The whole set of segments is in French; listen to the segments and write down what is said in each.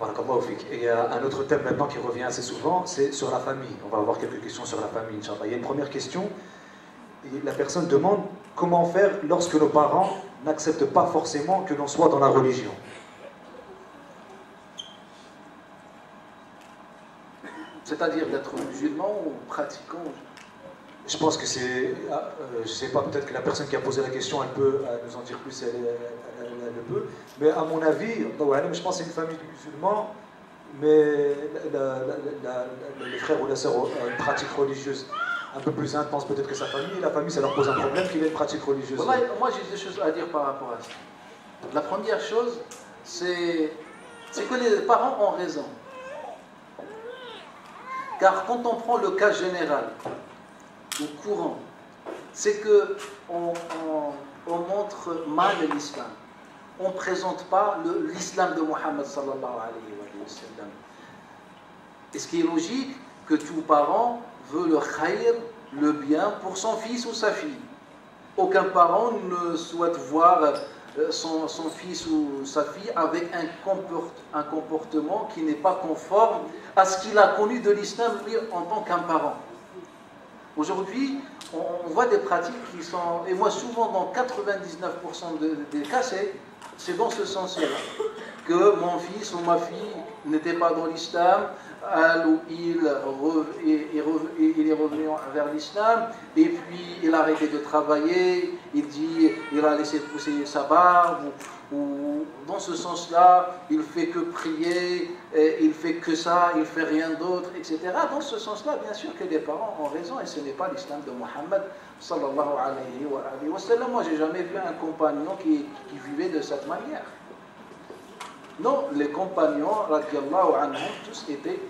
Barakallahu fik. Et il y a un autre thème maintenant qui revient assez souvent, c'est sur la famille. On va avoir quelques questions sur la famille, Inch'Allah. Il y a une première question. La personne demande comment faire lorsque nos parents n'acceptent pas forcément que l'on soit dans la religion. C'est-à-dire d'être musulman ou pratiquant? Je pense que c'est... je ne sais pas, peut-être que la personne qui a posé la question, elle peut nous en dire plus si elle le peut. Mais à mon avis, je pense que c'est une famille de musulmans, mais les frères ou les sœurs ont une pratique religieuse un peu plus intense peut-être que sa famille. Et la famille, ça leur pose un problème qu'il ait une pratique religieuse. Voilà, moi j'ai des choses à dire par rapport à ça. La première chose, c'est que les parents ont raison. Car quand on prend le cas général, ou courant, c'est que on montre mal l'islam. On ne présente pas l'islam de Mohammed sallallahu alayhi wa sallam. Et ce qui est logique, que tout parent veut le khayr, le bien pour son fils ou sa fille. Aucun parent ne souhaite voir son fils ou sa fille avec un comportement qui n'est pas conforme à ce qu'il a connu de l'islam lui en tant qu'un parent. Aujourd'hui, on voit des pratiques qui sont, et moi souvent dans 99% des cas, c'est dans ce sens-là, que mon fils ou ma fille n'était pas dans l'islam, elle ou il est revenu vers l'islam, et puis il a arrêté de travailler, il a laissé pousser sa barbe, ou dans ce sens-là, il fait que prier, il fait que ça, il fait rien d'autre, etc. Dans ce sens-là, bien sûr que les parents ont raison, et ce n'est pas l'islam de Mohammed sallallahu alayhi wa sallam. Moi, j'ai jamais vu un compagnon qui vivait de cette manière. Non, les compagnons, radiallahu anhum, tous étaient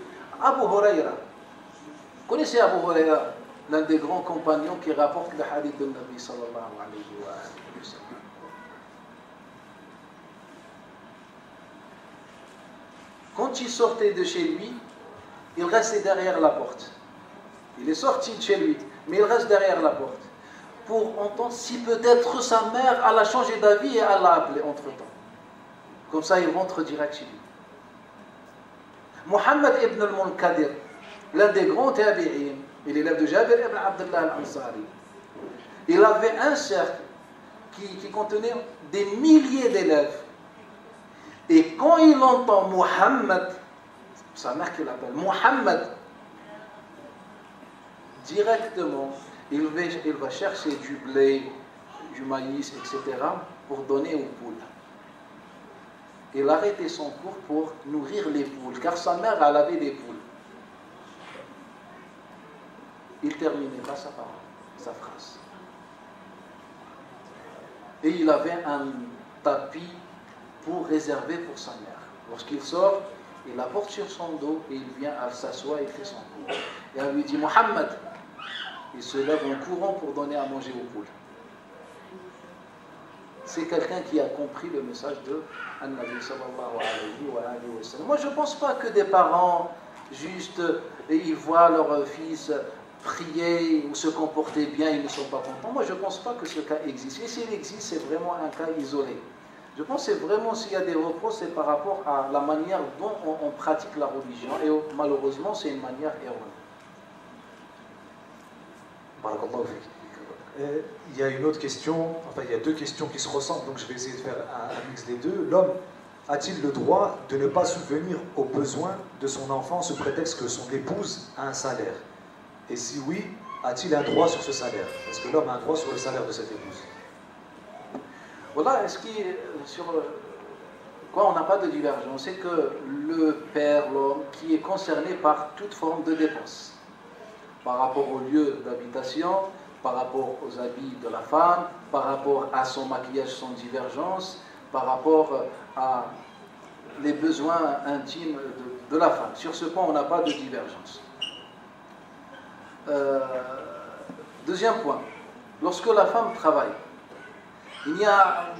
Abu Huraira. Vous connaissez Abu Huraira, l'un des grands compagnons qui rapporte le hadith de Nabi sallallahu alayhi wa sallam. Quand il sortait de chez lui, il restait derrière la porte. Il est sorti de chez lui, mais il reste derrière la porte pour entendre si peut-être sa mère elle a changé d'avis et elle l'a appelé entre-temps. Comme ça, il rentre direct chez lui. Mohammed ibn al-Munkadir, l'un des grands tabi'in, et l'élève de Jabir ibn Abdullah al-Ansari, il avait un cercle qui contenait des milliers d'élèves. Et quand il entend Mohammed, sa mère qui l'appelle Mohammed, directement, il va chercher du blé, du maïs, etc., pour donner aux poules. Il arrêtait son cours pour nourrir les poules, car sa mère, elle avait des poules. Il terminait pas sa parole, sa phrase. Et il avait un tapis pour réserver pour sa mère. Lorsqu'il sort, il la porte sur son dos et il vient, elle s'assoit et il fait son cours. Et elle lui dit Mohammed. Il se lève en courant pour donner à manger aux poules. C'est quelqu'un qui a compris le message de An-Nabi sallallahu alayhi wa sallam. Moi, je ne pense pas que des parents, juste, ils voient leur fils prier ou se comporter bien, ils ne sont pas contents. Moi, je ne pense pas que ce cas existe. Et s'il existe, c'est vraiment un cas isolé. Je pense que c'est vraiment, s'il y a des reproches, c'est par rapport à la manière dont on pratique la religion. Et malheureusement, c'est une manière erronée. Il y a une autre question, enfin il y a deux questions qui se ressemblent, donc je vais essayer de faire un mix des deux. L'homme a-t-il le droit de ne pas subvenir aux besoins de son enfant sous prétexte que son épouse a un salaire? Et si oui, a-t-il un droit sur ce salaire? Est-ce que l'homme a un droit sur le salaire de cette épouse? Voilà, sur quoi on n'a pas de divergence, c'est que le père, l'homme, qui est concerné par toute forme de dépense, par rapport au lieu d'habitation, par rapport aux habits de la femme, par rapport à son maquillage sans divergence, par rapport à les besoins intimes de la femme. Sur ce point, on n'a pas de divergence. Deuxième point, lorsque la femme travaille, il n'y a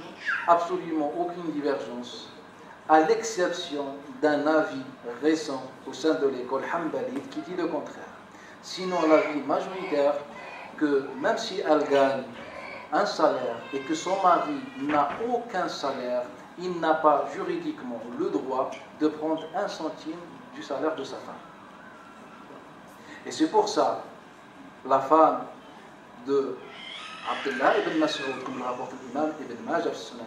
absolument aucune divergence, à l'exception d'un avis récent au sein de l'école Hanbalite qui dit le contraire. Sinon, l'avis majoritaire, que même si elle gagne un salaire et que son mari n'a aucun salaire, il n'a pas juridiquement le droit de prendre 1 centime du salaire de sa femme. Et c'est pour ça, la femme de Abdullah ibn Mas'ud, comme le rapporte l'imam Ibn Majah Sunan,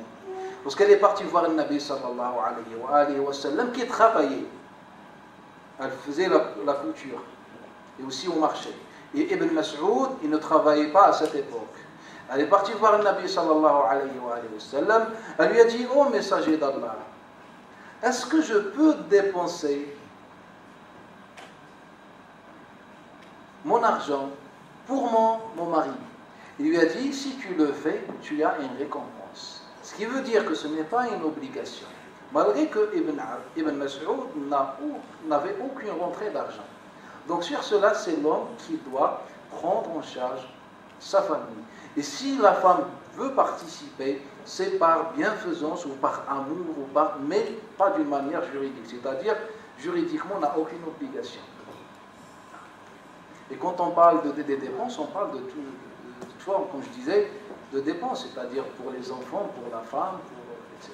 lorsqu'elle est partie voir le Nabi sallallahu alayhi wa sallam, qui travaillait, elle faisait la couture et aussi au marché. Et Ibn Mas'ud, il ne travaillait pas à cette époque. Elle est partie voir le Nabi sallallahu alayhi wa sallam, elle lui a dit: oh messager d'Allah, est-ce que je peux dépenser mon argent pour mon mari? Il lui a dit: si tu le fais, tu as une récompense. Ce qui veut dire que ce n'est pas une obligation, malgré que Ibn Mas'ud n'avait aucune rentrée d'argent. Donc sur cela, c'est l'homme qui doit prendre en charge sa famille. Et si la femme veut participer, c'est par bienfaisance ou par amour, mais pas d'une manière juridique. C'est-à-dire, juridiquement, on n'a aucune obligation. Et quand on parle des dépenses, on parle de tout, comme je disais, de dépenses, c'est-à-dire pour les enfants, pour la femme, etc.